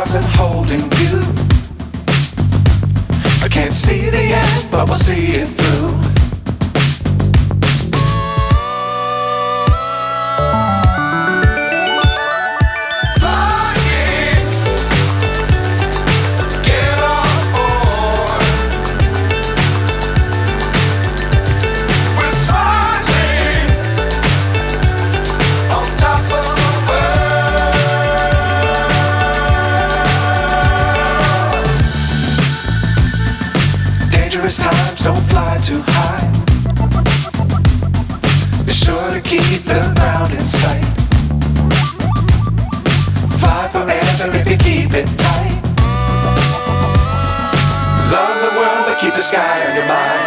stars and holding you. I can't see the end, but we'll see it through. Times don't fly too high. Be sure to keep the ground in sight. Fly forever if you keep it tight. Love the world but keep the sky on your mind.